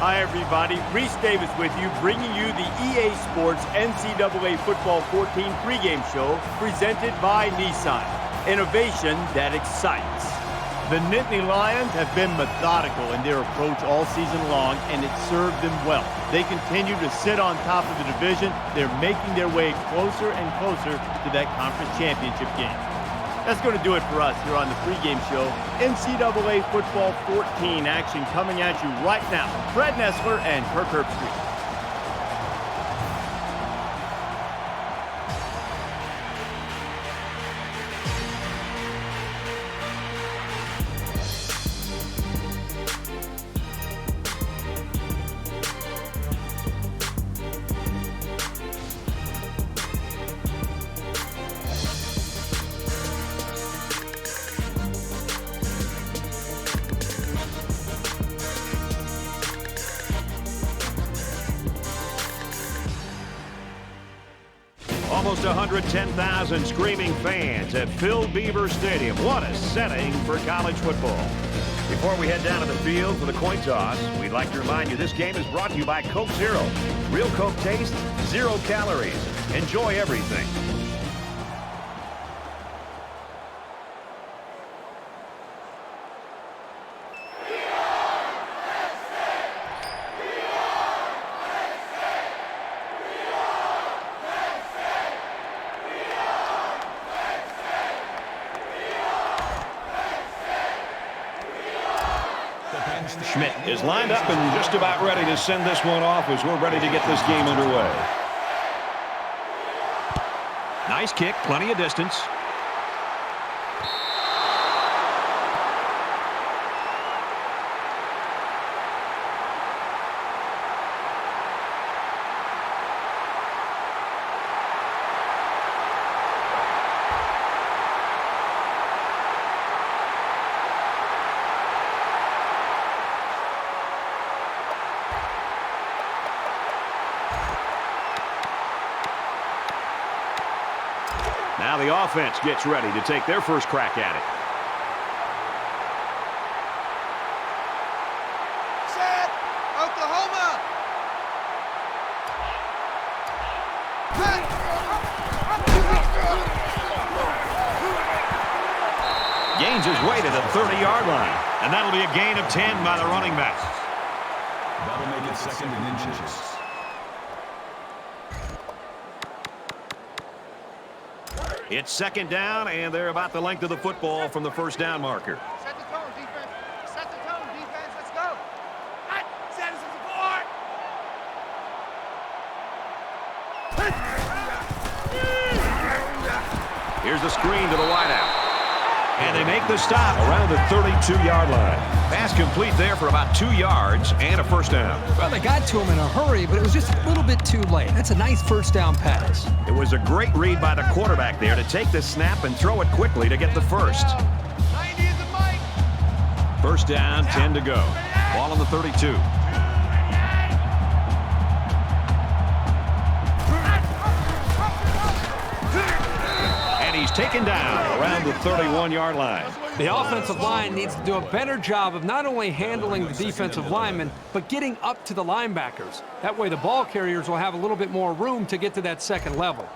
Hi, everybody. Reese Davis with you, bringing you the EA Sports NCAA Football 14 pregame show presented by Nissan. Innovation that excites. The Nittany Lions have been methodical in their approach all season long, and it served them well. They continue to sit on top of the division. They're making their way closer and closer to that conference championship game. That's going to do it for us here on the pregame show. NCAA Football 14 action coming at you right now. Fred Nessler and Kirk Herbstreit. Almost 110,000 screaming fans have filled Beaver Stadium. What a setting for college football. Before we head down to the field for the coin toss, we'd like to remind you this game is brought to you by Coke Zero. Real Coke taste, 0 calories. Enjoy everything. Schmidt is lined up and just about ready to send this one off as we're ready to get this game underway. Nice kick, plenty of distance. Now the offense gets ready to take their first crack at it. Set! Oklahoma! Gains his way to the 30-yard line. And that'll be a gain of 10 by the running back. That'll make it 2nd and inches. It's 2nd down, and they're about the length of the football from the first down marker. Set the tone, defense. Set the tone, defense. Let's go. Hot. Set us support. Here's the screen to the wideout. And they make the stop around the 32-yard line. Pass complete there for about 2 yards and a first down. Well, they got to him in a hurry, but it was just a little bit too late. That's a nice first down pass. It was a great read by the quarterback there to take the snap and throw it quickly to get the first. 90 is the mic. First down, 10 to go. Ball on the 32. He's taken down around the 31-yard line. The offensive line needs to do a better job of not only handling the defensive linemen, but getting up to the linebackers. That way the ball carriers will have a little bit more room to get to that second level.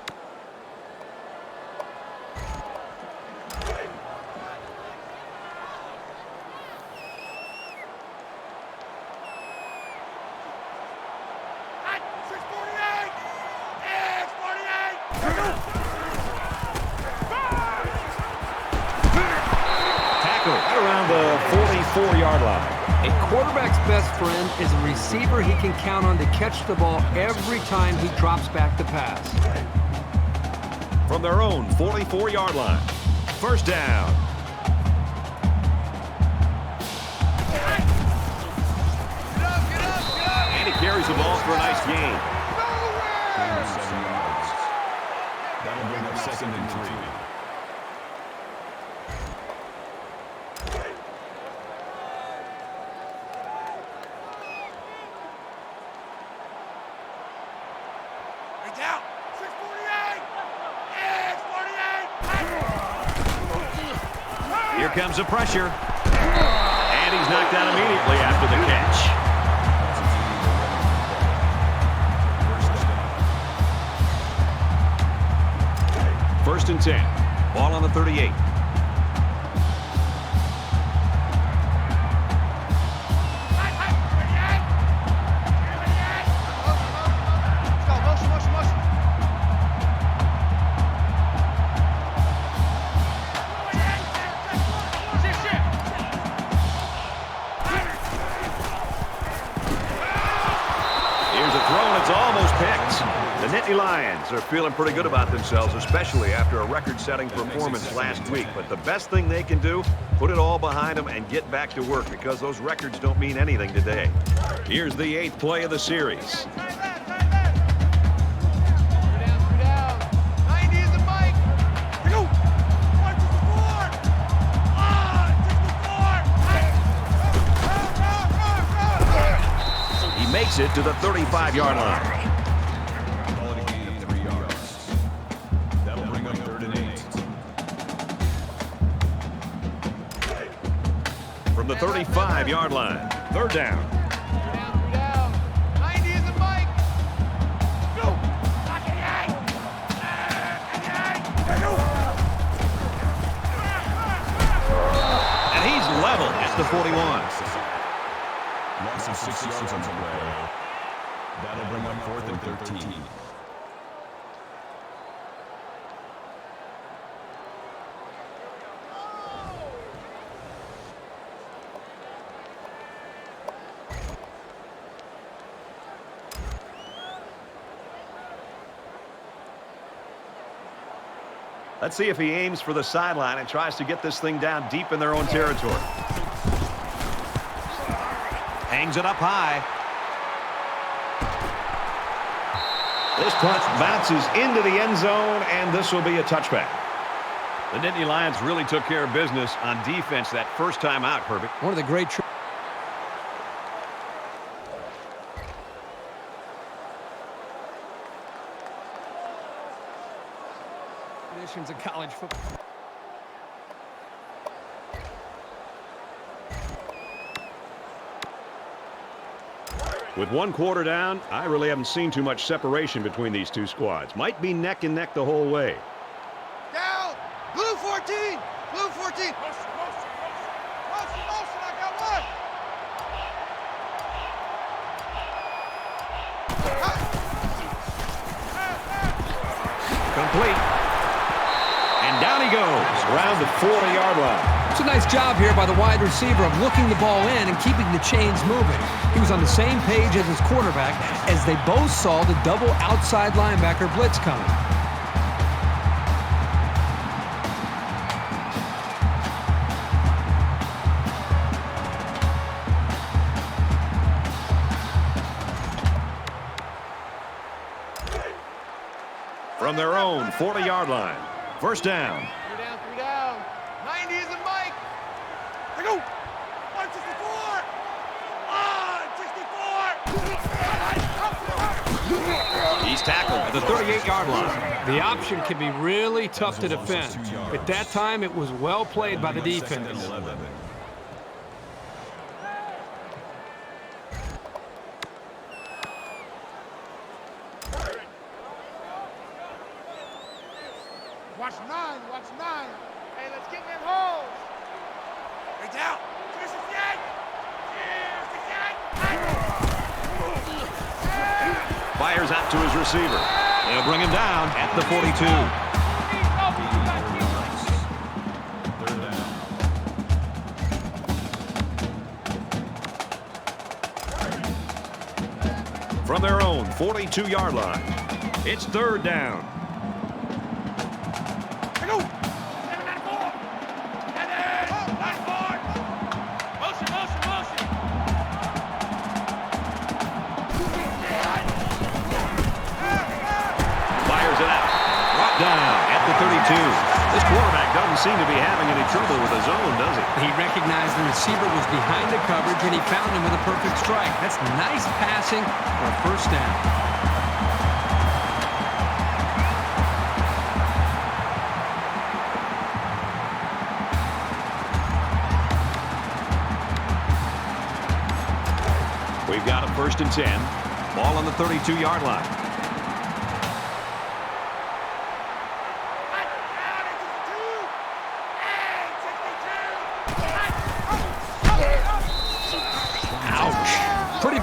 Around the 44-yard line. A quarterback's best friend is a receiver he can count on to catch the ball every time he drops back to pass. From their own 44-yard line. First down. And he carries the ball for a nice gain. 7 yards. That'll bring up 2nd and 3. Down. 648. Yeah, 48. Here comes the pressure. And he's knocked out immediately after the catch. first and 10. Ball on the 38. The Nittany Lions are feeling pretty good about themselves, especially after a record-setting performance last week. But the best thing they can do, put it all behind them and get back to work, because those records don't mean anything today. Here's the 8th play of the series. He makes it to the 35-yard line. From the 35-yard line, third down. And he's level at the 41. Loss of 6 yards on the play. That'll bring up 4th and 13. Let's see if he aims for the sideline and tries to get this thing down deep in their own territory. Hangs it up high. This punt bounces into the end zone, and this will be a touchback. The Nittany Lions really took care of business on defense that first time out, Herbie. One of the great traditions of college football. With one quarter down, I really haven't seen too much separation between these two squads. Might be neck and neck the whole way. Down! Blue 14! Blue 14! Motion, I got one! Complete. And down he goes around the 40-yard line. It's a nice job here by the wide receiver of looking the ball in and keeping the chains moving. He was on the same page as his quarterback as they both saw the double outside linebacker blitz coming. From their own 40-yard line. First down. 3 down. 90 is the mic. I go. 164. 164. He's tackled at the 38-yard line. The option can be really tough to defend. At that time, it was well played by the defense. Watch 9. Hey, let's get in them holes. Hey, down. 268. 268. Fires out to his receiver. They'll bring him down at the 42. From their own 42-yard line, it's third down. This quarterback doesn't seem to be having any trouble with his own, does he? He recognized the receiver was behind the coverage, and he found him with a perfect strike. That's nice passing for a first down. We've got a first and 10. Ball on the 32-yard line.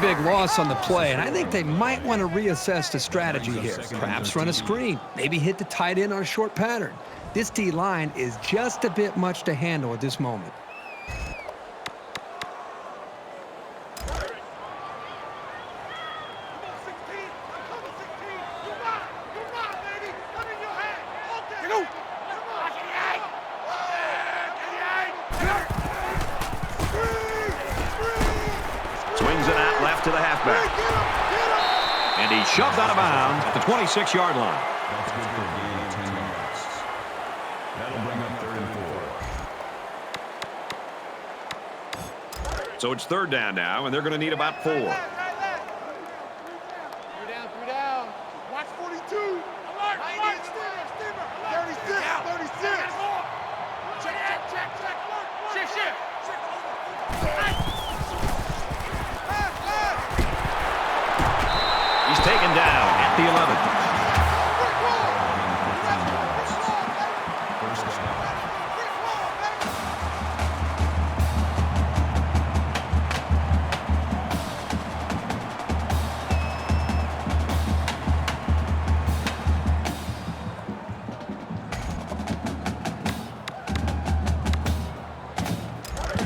big loss on the play, and I think they might want to reassess the strategy here. Perhaps run a screen, maybe hit the tight end on a short pattern. This D-line is just a bit much to handle at this moment. Swings it out left to the halfback. And he shoved out of bounds at the 26-yard line. That's good for a gain of 10 yards. That'll bring up 3rd and 4. So it's 3rd down now, and they're going to need about 4. 3 down. Watch 42. Alert. 36. Check. Shift. He's taken down at the 11. First down.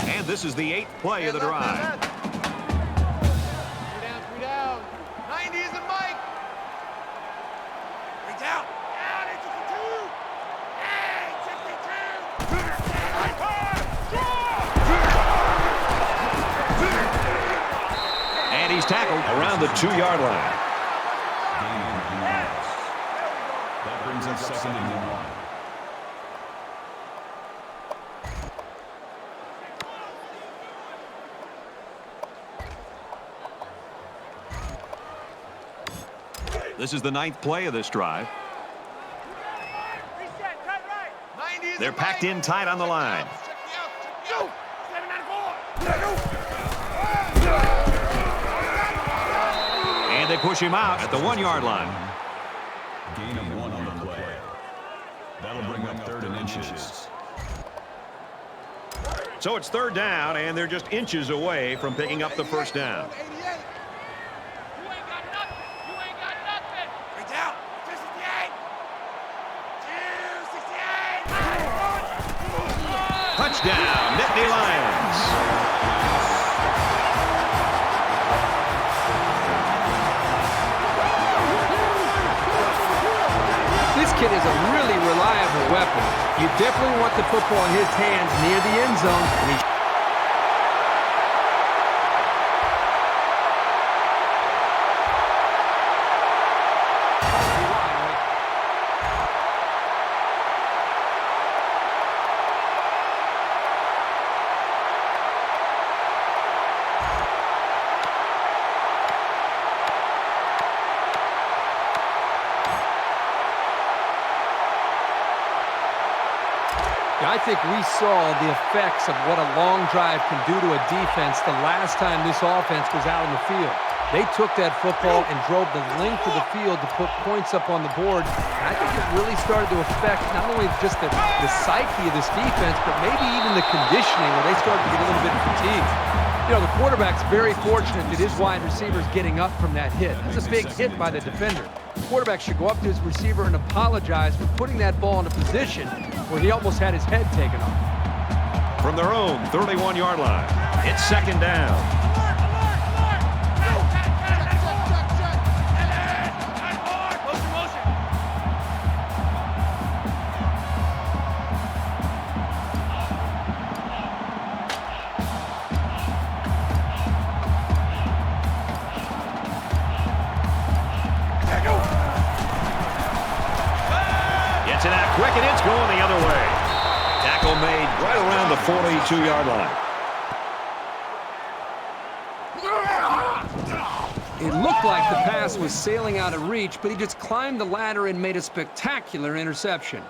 And this is the 8th play of the drive. 3 down. 90 is a Mike. 3 down. Down, 82. Hey, 62. And he's tackled around the 2-yard line. Gain of 9 yards. That brings up 2nd and 1. This is the 9th play of this drive. Reset, cut right. 90 is They're packed in tight on the line. Check me out. 794. And they push him out at the 1-yard line. Gain of 1 on the play. That'll bring up 3rd and inches. So it's 3rd down, and they're just inches away from picking up the 1st down. 88. You ain't got nothing. 3 down. 268. 268. Touchdown, Nittany Lions. This kid is a really reliable weapon. You definitely want the football in his hands near the end zone. And he I think we saw the effects of what a long drive can do to a defense the last time this offense was out on the field. They took that football and drove the length of the field to put points up on the board. And I think it really started to affect not only just the psyche of this defense, but maybe even the conditioning where they started to get a little bit fatigued. You know, the quarterback's very fortunate that his wide receiver's getting up from that hit. That's a big hit by the defender. The quarterback should go up to his receiver and apologize for putting that ball in a position where he almost had his head taken off. From their own 31-yard line, it's 2nd down. Gets it out quick, and it's going the other way. Tackle made right around the 42-yard line. It looked like the pass was sailing out of reach, but he just climbed the ladder and made a spectacular interception.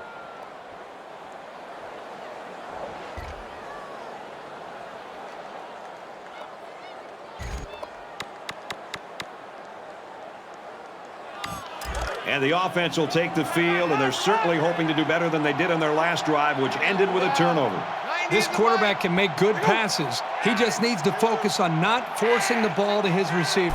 And the offense will take the field, and they're certainly hoping to do better than they did on their last drive, which ended with a turnover. 90 This quarterback can make good passes. He just needs to focus on not forcing the ball to his receivers.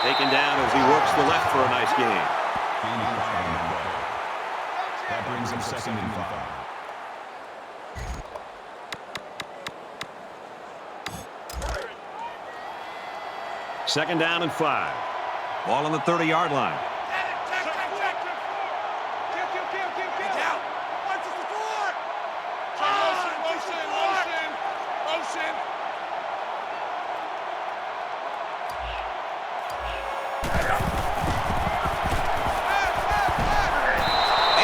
Taken down as he works the left for a nice game. That brings him 2nd and 5. Second down and 5. Ball on the 30-yard line.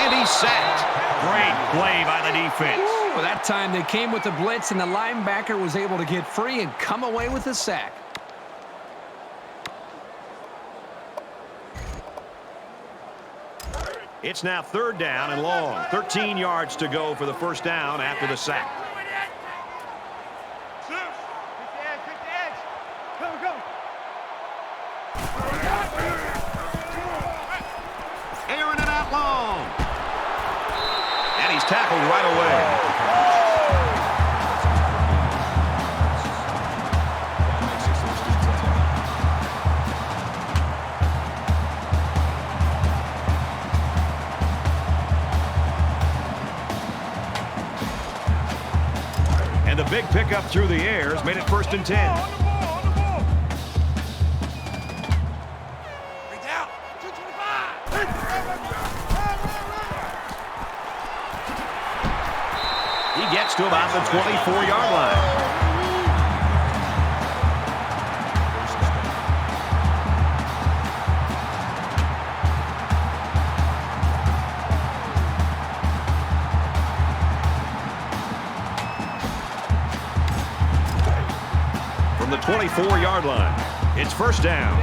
And he's sacked. Great play by the defense. Well, that time they came with the blitz, and the linebacker was able to get free and come away with a sack. It's now 3rd down and long. 13 yards to go for the first down after the sack. Airing it out long. And he's tackled right away. And the big pickup through the air has made it 1st and 10. He gets to about the 24-yard line. From the 24-yard line, it's 1st down.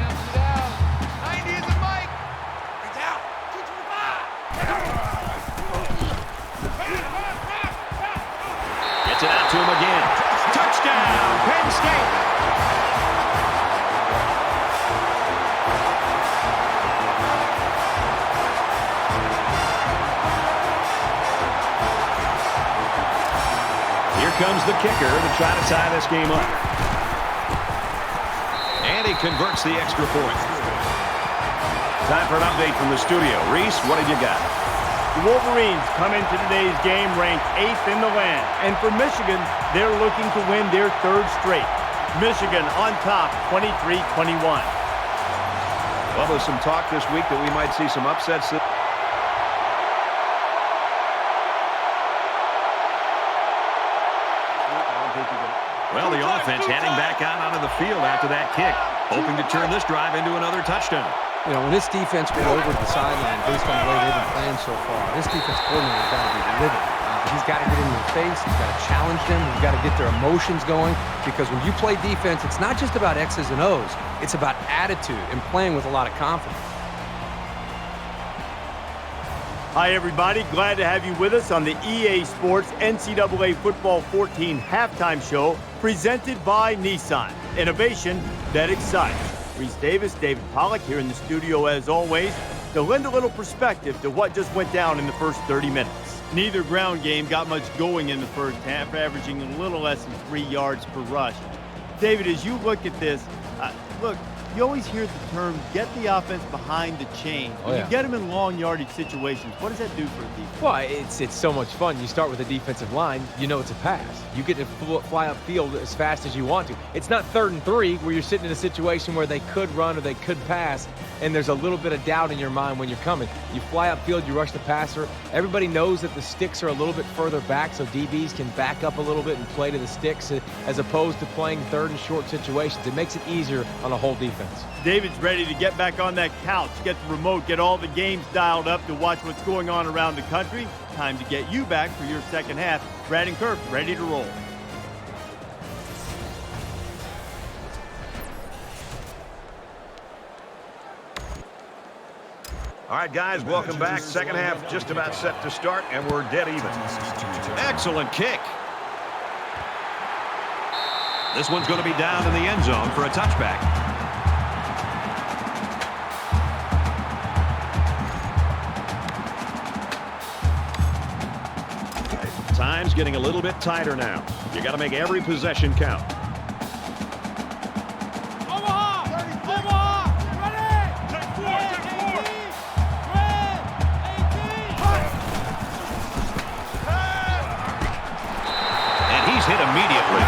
Gets it out to him again. Touchdown, Penn State. Here comes the kicker to try to tie this game up. And he converts the extra point. Time for an update from the studio. Reese, what have you got? The Wolverines come into today's game ranked 8th in the land. And for Michigan, they're looking to win their 3rd straight. Michigan on top, 23-21. Well, there's some talk this week that we might see some upsets. Well, the offense heading back out onto the field after that kick, hoping to turn this drive into another touchdown. You know, when this defense went over to the sideline based on the way they've been playing so far, this defense coordinator's got to be livid. He's got to get in their face. He's got to challenge them. He's got to get their emotions going, because when you play defense, it's not just about X's and O's. It's about attitude and playing with a lot of confidence. Hi, everybody. Glad to have you with us on the EA Sports NCAA Football 14 halftime show presented by Nissan. Innovation that excites. Reese Davis, David Pollack here in the studio as always to lend a little perspective to what just went down in the first 30 minutes. Neither ground game got much going in the first half, averaging a little less than 3 yards per rush. David, as you look at this, look, you always hear the term, get the offense behind the chain. When you get them in long yardage situations, what does that do for a defense? Well, it's so much fun. You start with a defensive line, you know it's a pass. You get to fly upfield as fast as you want to. It's not 3rd and 3 where you're sitting in a situation where they could run or they could pass, and there's a little bit of doubt in your mind when you're coming. You fly upfield, you rush the passer. Everybody knows that the sticks are a little bit further back, so DBs can back up a little bit and play to the sticks as opposed to playing 3rd and short situations. It makes it easier on a whole defense. David's ready to get back on that couch, get the remote, get all the games dialed up to watch what's going on around the country. Time to get you back for your second half. Brad and Kirk ready to roll. All right, guys, welcome back. Second half just about set to start, and we're dead even. Excellent kick. This one's going to be down in the end zone for a touchback. Time's getting a little bit tighter now. You got to make every possession count. And he's hit immediately.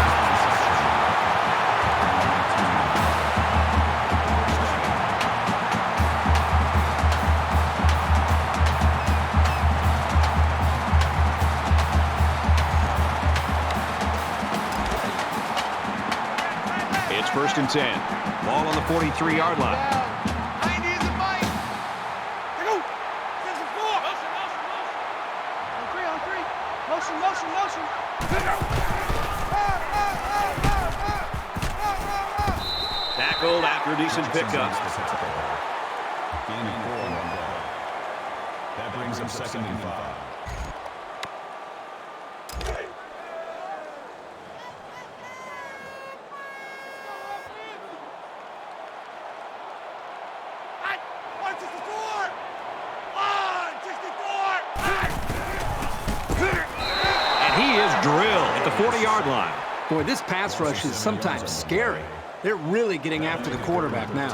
It's 1st and 10. Ball on the 43-yard line. Motion. Tackled after a decent pickup. Gain of 4 on one play. That brings up 2nd and 5. Drill at the 40-yard line. Boy, this pass rush is sometimes scary. They're really getting after the quarterback now.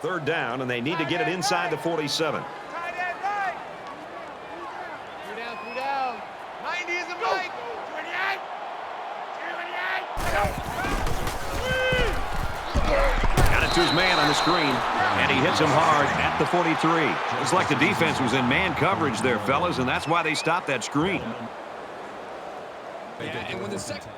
Third down, and they need to get it inside the 47. 3 down. 90 is a Mike. 28. 28. Got it to his man on the screen, and he hits him hard at the 43. It's like the defense was in man coverage there, fellas, and that's why they stopped that screen. And when the second...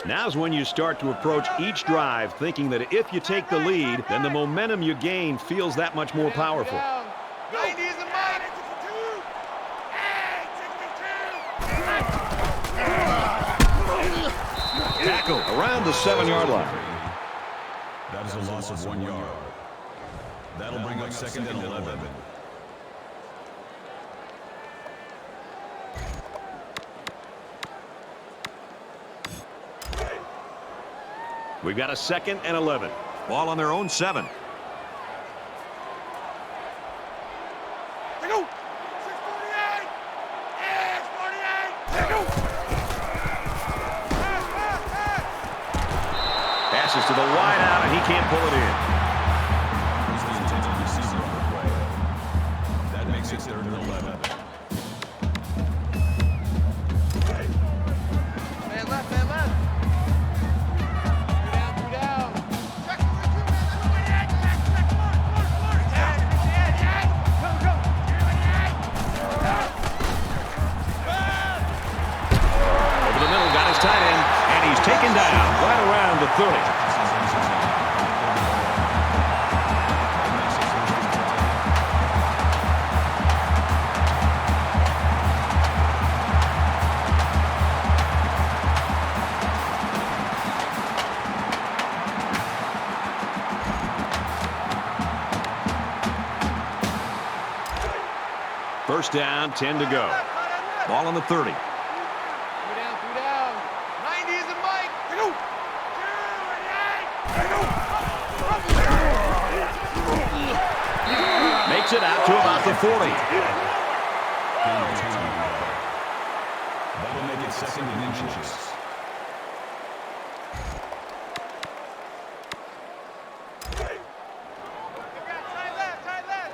Now's when you start to approach each drive thinking that if you take the lead, then the momentum you gain feels that much more powerful. 90 is a Mike. 62. Tackle around the 7-yard line. That is a loss of 1 yard. That'll bring up 2nd and 11. We've got a 2nd and 11. Ball on their own 7. Passes to the wide out, and he can't pull it in. Who's the intended receiver on the play? That makes it 3rd and 11. Man left. 3 down. Check the recruit, man. Check. Go. Over the middle, got his tight end, and he's taken down right around the 30. First down, 10 to go. Ball on the 30. 3 down. 90 is a Mike. Makes it out to about the 40. Gain of 2 on the play. That'll make it 2nd and inches. Tight left.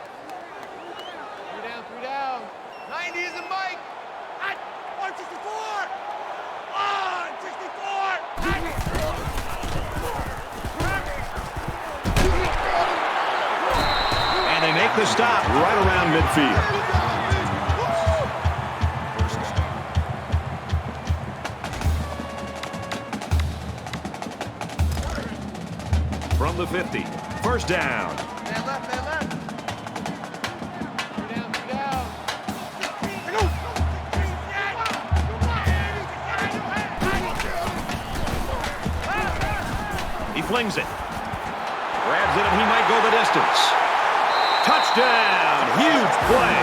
3 down. 90 is a Mike. 164. 164. And they make the stop right around midfield. From the 50. First down. Man left. 3 down. He flings it. it, and he might go the distance. Touchdown! Huge play.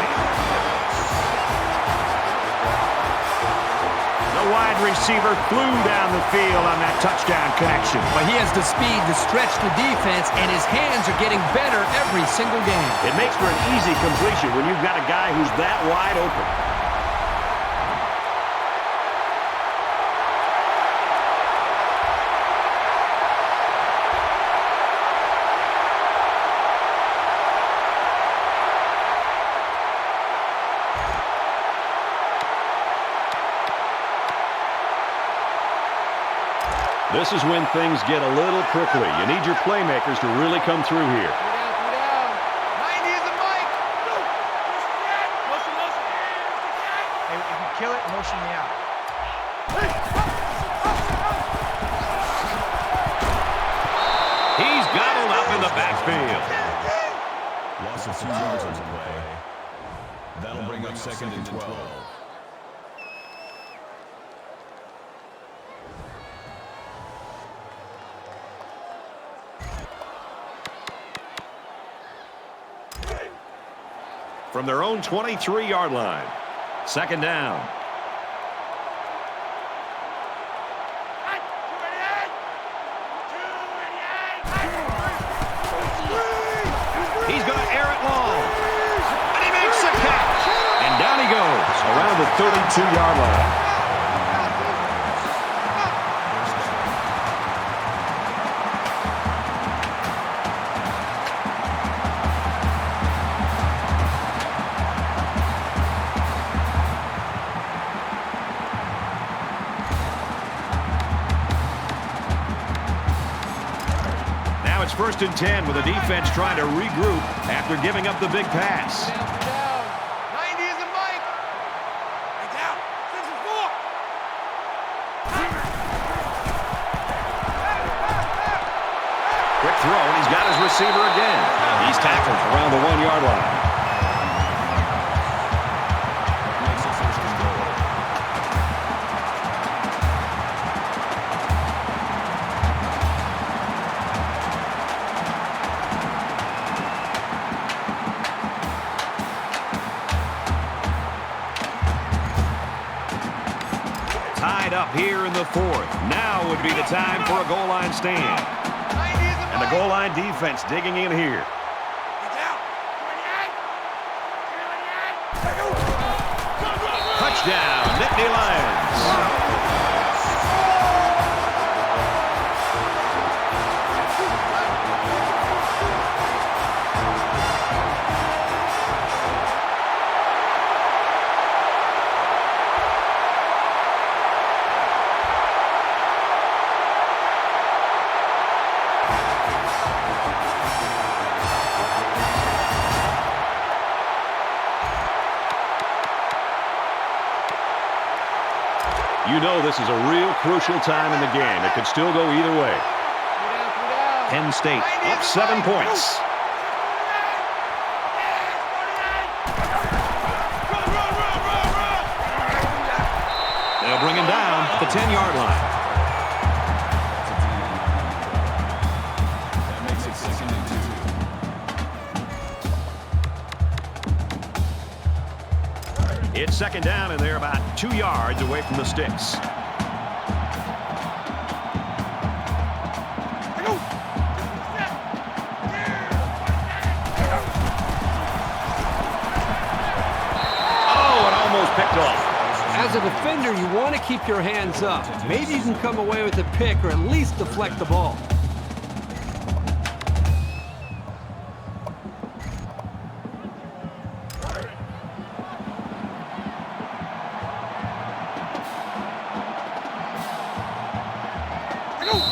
The wide receiver flew down the field on that touchdown connection. But he has the speed to stretch the defense, and his hands are getting better every single game. It makes for an easy completion when you've got a guy who's that wide open. This is when things get a little prickly. You need your playmakers to really come through here. Hey, if you kill it, motion me out. He's gobbled up in the backfield. Loss of 2 yards on the play. That'll bring up 2nd and 12. From their own 23-yard line. 2nd down. He's going to air it long. And he makes the catch. And down he goes around the 32-yard line. It's 1st and 10 with the defense trying to regroup after giving up the big pass. Down. 90 is a Mike. Hey, down. 6 and 4. Quick throw, and he's got his receiver again. He's tackled around the 1-yard line. Up here in the 4th. Now would be the time for a goal line stand. And the goal line defense digging in here. Touchdown, Nittany Lions. You know this is a real crucial time in the game. It could still go either way. Penn State up 7 points. They'll bring him down at the 10-yard line. That makes it 2nd and 2. It's 2nd down, and they're about 2 yards away from the sticks. Oh, it almost picked off. As a defender, you want to keep your hands up. Maybe you can come away with a pick or at least deflect the ball.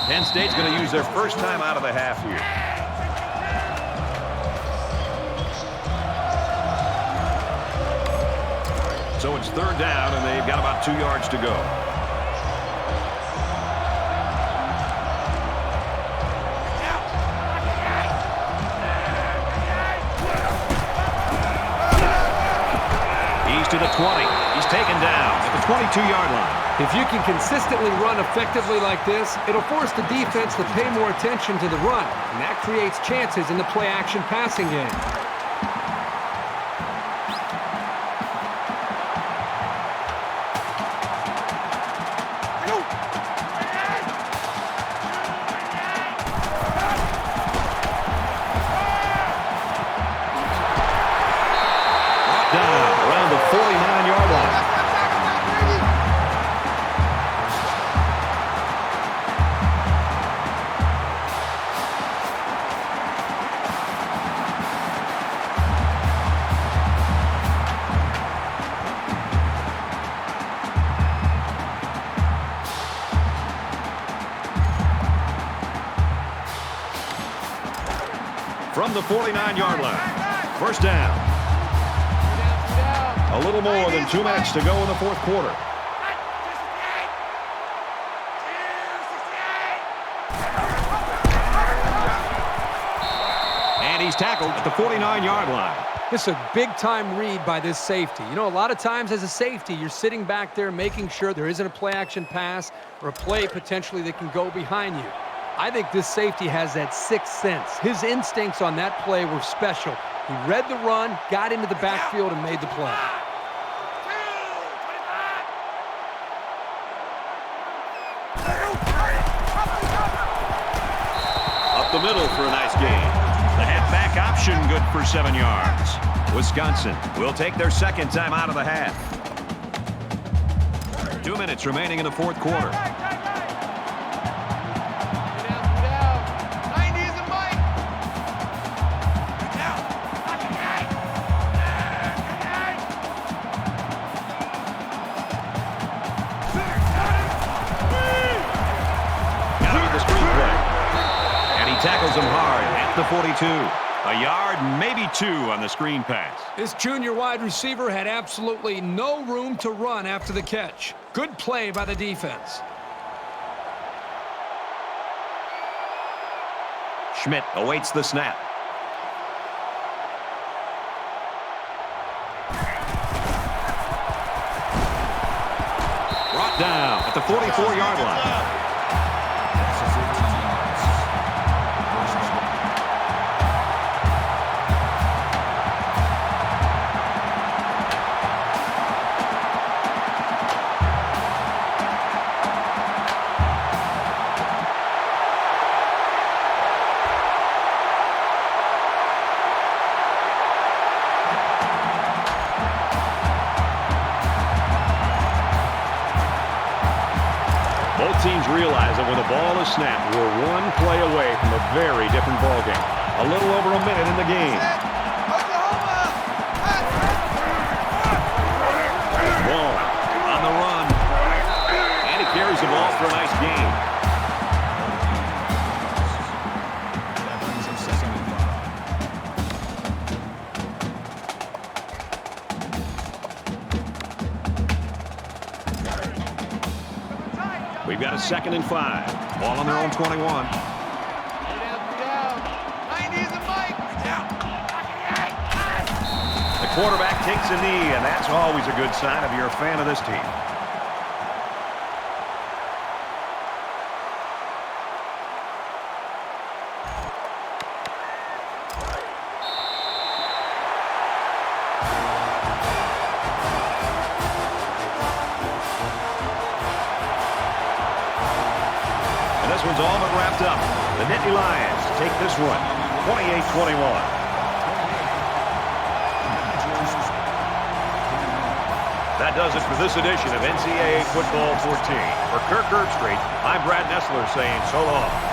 Penn State's going to use their first time out of the half here. So it's 3rd down, and they've got about 2 yards to go. He's to the 20. He's taken down at the 22-yard line. If you can consistently run effectively like this, it'll force the defense to pay more attention to the run, and that creates chances in the play-action passing game. Around the 49-yard line. From the 49-yard line. First down. A little more than 2 minutes to go in the fourth quarter. And he's tackled at the 49-yard line. This is a big-time read by this safety. You know, a lot of times as a safety, you're sitting back there making sure there isn't a play-action pass or a play potentially that can go behind you. I think this safety has that sixth sense. His instincts on that play were special. He read the run, got into the backfield, and made the play. Up the middle for a nice gain. The halfback option good for 7 yards. Wisconsin will take their second time out of the half. 2 minutes remaining in the fourth quarter. Tackles him hard at the 42. A yard, maybe 2 on the screen pass. This junior wide receiver had absolutely no room to run after the catch. Good play by the defense. Schmidt awaits the snap. Brought down at the 44-yard line. Both teams realize that when the ball is snapped, we're one play away from a very different ball game. A little over a minute in the game. Ball on the run. And he carries the ball for a nice gain. We've got a 2nd and 5. Ball on their own 21. The quarterback takes a knee, and that's always a good sign if you're a fan of this team. This one's all but wrapped up. The Nittany Lions take this one, 28-21. That does it for this edition of NCAA Football 14. For Kirk Herbstreit, I'm Brad Nessler saying so long.